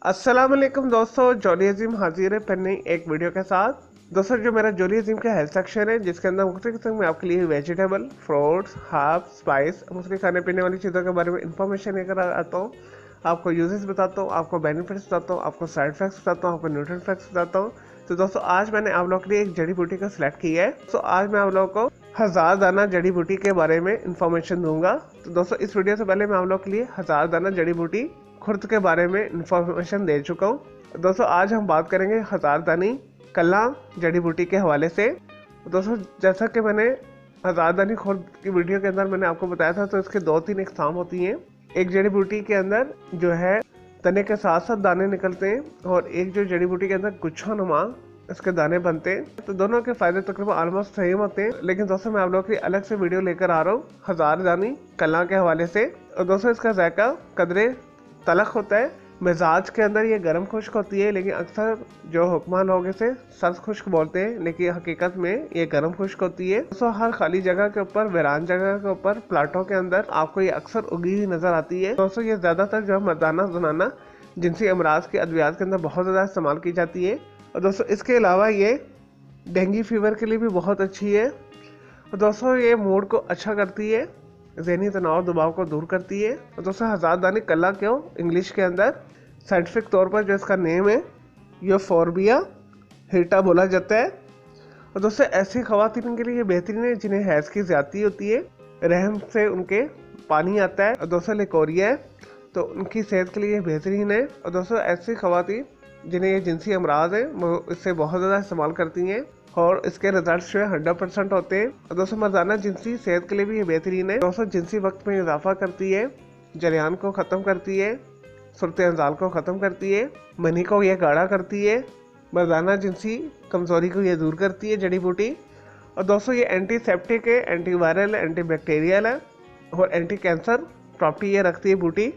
अस्सलाम वालेकुम दोस्तों, जॉली अजीम हाजिर है फिर नई एक वीडियो के साथ। दोस्तों, जो मेरा जॉली अजीम का हेल्थ सेक्शन है जिसके अंदर मुख्तलिफ किस्म में आपके लिए वेजिटेबल, फ्रूट्स, हर्ब्स, स्पाइस, मुख्तलिफ खाने पीने वाली चीज़ों के बारे में इंफॉर्मेशन लेकर आता हूँ। आपको यूजेस बताता हूँ, आपको बेनिफिट्स बताता हूँ, आपको साइड इफेक्ट्स बताता हूँ, आपको न्यूट्रिएंट फैक्ट्स बताता हूँ। तो दोस्तों, आज मैंने आप लोगों के लिए एक जड़ी बूटी को सिलेक्ट किया है। तो आज मैं आप लोगों को 1000 दाना जड़ी बूटी के बारे में इंफॉर्मेशन दूंगा। तो दोस्तों, इस वीडियो से पहले मैं आप लोगों के लिए 1000 दाना जड़ी बूटी खुर्द के बारे में इंफॉर्मेशन दे चुका हूँ। दोस्तों, आज हम बात करेंगे 1000 दानी कल्ला जड़ी बूटी के हवाले से। दोस्तों, जैसा कि मैंने 1000 दानी खुर्द की वीडियो के अंदर मैंने आपको बताया था, तो इसके 2-3 इकसाम होती हैं। एक जड़ी बूटी के अंदर जो है तने के साथ साथ दाने निकलते हैं, और एक जो जड़ी बूटी के अंदर गुच्छा नुमा इसके दाने बनते हैं। तो दोनों के फायदे तकरीबन ऑलमोस्ट सेम होते हैं, लेकिन दोस्तों मैं आप लोगों के लिए अलग से वीडियो लेकर आ रहा हूँ 1000 दानी कल्ला के हवाले से। और दोस्तों, इसका जायका कदरे तलख होता है। मिजाज के अंदर ये गर्म खुश्क होती है, लेकिन अक्सर जो हुक्मा लोग इसे सर्द खुश्क बोलते हैं, लेकिन हकीकत में ये गर्म खुश्क होती है। दोस्तों, हर खाली जगह के ऊपर, वीरान जगह के ऊपर, प्लाटों के अंदर आपको ये अक्सर उगी हुई नजर आती है। दोस्तों, ये ज्यादातर जो मर्दाना जनाना जिनसी अमराज के अद्वियात के अंदर बहुत ज़्यादा इस्तेमाल की जाती है। और दोस्तों, इसके अलावा ये डेंगू फीवर के लिए भी बहुत अच्छी है। और दोस्तों, ये मूड को अच्छा करती है, ज़हनी तनाव दबाव को दूर करती है। और दोस्तों, 1000 दानी कल्ला क्यों इंग्लिश के अंदर साइंटिफिक तौर पर जो इसका नेम है यूफोर्बिया हिटा बोला जाता है। और दोस्तों, ऐसी खवातीन के लिए ये बेहतरीन है जिन्हें हैज़ की ज़्यादती होती है, रहम से उनके पानी आता है। और दोस्तों, लिकोरिया है, तो उनकी सेहत के लिए ये बेहतरीन है। और दोस्तों, ऐसी खवातीन जिन्हें ये जिनसी अमराज है वो इससे बहुत ज़्यादा इस्तेमाल करती हैं, और इसके रिजल्ट जो है 100% होते हैं। और दोस्तों, मर्दाना जिनसी सेहत के लिए भी ये बेहतरीन है। दोस्तों, जिनसी वक्त में इजाफा करती है, जरियान को ख़त्म करती है, सूरत अंजाल को ख़त्म करती है, मनी को ये गाढ़ा करती है, मर्दाना जिनसी कमज़ोरी को ये दूर करती है जड़ी बूटी। और दोस्तों, ये एंटीसेप्टिक है, एंटीवायरल है, एंटीबैक्टीरियल है, और एंटी कैंसर प्रॉपर्टी ये रखती है बूटी।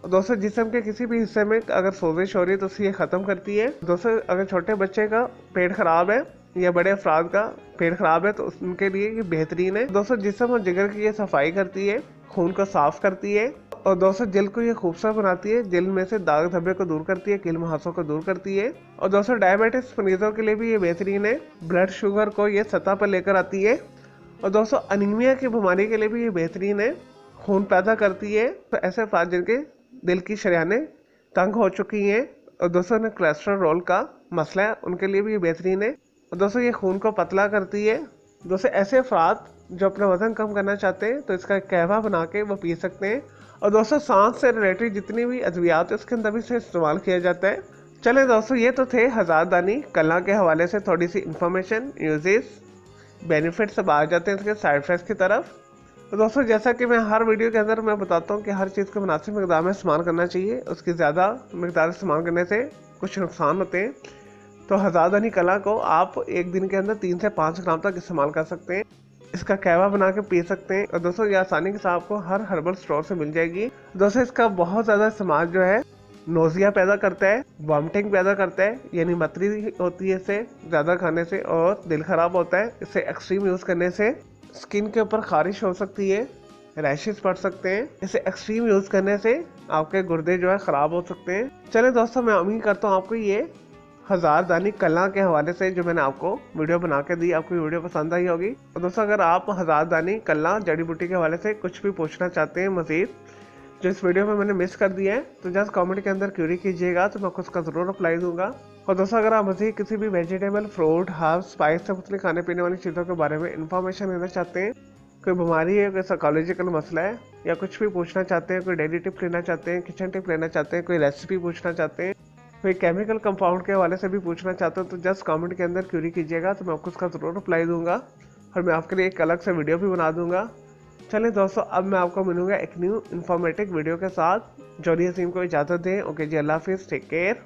दोस्तों, जिस्म के किसी भी हिस्से में अगर सोजिश हो रही है तो उसे ये ख़त्म करती है। दोस्तों, अगर छोटे बच्चे का पेट ख़राब है या बड़े अफराद का पेट ख़राब है तो उनके लिए ये बेहतरीन है। दोस्तों, जिस्म और जिगर की ये सफाई करती है, खून को साफ करती है। और दोस्तों, जल्द को ये खूबसूरत बनाती है, जल्द में से दाग धब्बे को दूर करती है, कील मुहासों को दूर करती है। और दोस्तों, डायबिटीज मरीजों के लिए भी ये बेहतरीन है, ब्लड शुगर को ये सतह पर लेकर आती है। और दोस्तों, अनीमिया की बीमारी के लिए भी ये बेहतरीन है, खून पैदा करती है। तो ऐसे अफराद जिनके दिल की शरियानें तंग हो चुकी हैं, और दोस्तों ने कोलेस्ट्रॉल का मसला है, उनके लिए भी ये बेहतरीन है। और दोस्तों, ये खून को पतला करती है। दोस्तों, ऐसे अफराद जो अपना वजन कम करना चाहते हैं तो इसका कहवा बना के वो पी सकते हैं। और दोस्तों, सांस से रिलेटेड जितनी भी अद्वियात है उसके अंदर भी इसे इस्तेमाल किया जाता है। चले दोस्तों, ये तो थे 1000 दानी कल्ला के हवाले से थोड़ी सी इंफॉर्मेशन, यूजेस, बेनिफिट्स सब आ जाते हैं इसके साइड इफेक्ट्स की तरफ। तो दोस्तों, जैसा कि मैं हर वीडियो के अंदर मैं बताता हूँ कि हर चीज़ को मुनासिब मकदार में इस्तेमाल करना चाहिए, उसकी ज़्यादा मकदार इस्तेमाल करने से कुछ नुकसान होते हैं। तो 1000 दानी कल्ला को आप एक दिन के अंदर 3 से 5 ग्राम तक इस्तेमाल कर सकते हैं, इसका कहवा बना के पी सकते हैं। और दोस्तों, ये आसानी के साथ आपको हर हर्बल स्टोर से मिल जाएगी। दोस्तों, इसका बहुत ज़्यादा इस्तेमाल जो है नोजिया पैदा करता है, वॉमिटिंग पैदा करता है, यानी मतरी होती है इससे ज़्यादा खाने से, और दिल ख़राब होता है इससे एक्सट्रीम यूज़ करने से। स्किन के ऊपर खारिश हो सकती है, रैशेस पड़ सकते हैं, इसे एक्सट्रीम यूज़ करने से आपके गुर्दे जो है ख़राब हो सकते हैं। चलें दोस्तों, मैं उम्मीद करता हूँ आपको ये 1000 दानी कल्ला के हवाले से जो मैंने आपको वीडियो बना के दी, आपको वीडियो पसंद आई होगी। और दोस्तों, अगर आप 1000 दानी कल्ला जड़ी बूटी के हवाले से कुछ भी पूछना चाहते हैं मज़ीद जो इस वीडियो में मैंने मिस कर दिया है, तो जस्ट कमेंट के अंदर क्यूरी कीजिएगा, तो मैं आपको उसका ज़रूर रिप्लाई दूंगा। और दोस्तों, अगर आप मज़ीद किसी भी वेजिटेबल, फ्रूट, हर्ब, स्पाइस से मुख्तलिफ खाने पीने वाली चीज़ों के बारे में इंफॉर्मेशन लेना चाहते हैं, कोई बीमारी है, कोई साइकोलॉजिकल मसला है, या कुछ भी पूछना चाहते हैं, कोई डेली टिप लेना चाहते हैं, किचन टिप लेना चाहते हैं, कोई रेसिपी पूछना चाहते हैं, कोई केमिकल कंपाउंड के हवाले से भी पूछना चाहते हो, तो जस्ट कमेंट के अंदर क्यूरी कीजिएगा, तो मैं आपको उसका ज़रूर रिप्लाई दूंगा, और मैं आपके लिए एक अलग से वीडियो भी बना दूंगा। चलिए दोस्तों, अब मैं आपको मिलूंगा एक न्यू इन्फॉर्मेटिव वीडियो के साथ। जॉली अजीम को इजाज़त दें। ओके जी, अल्लाह हाफिज़, टेक केयर।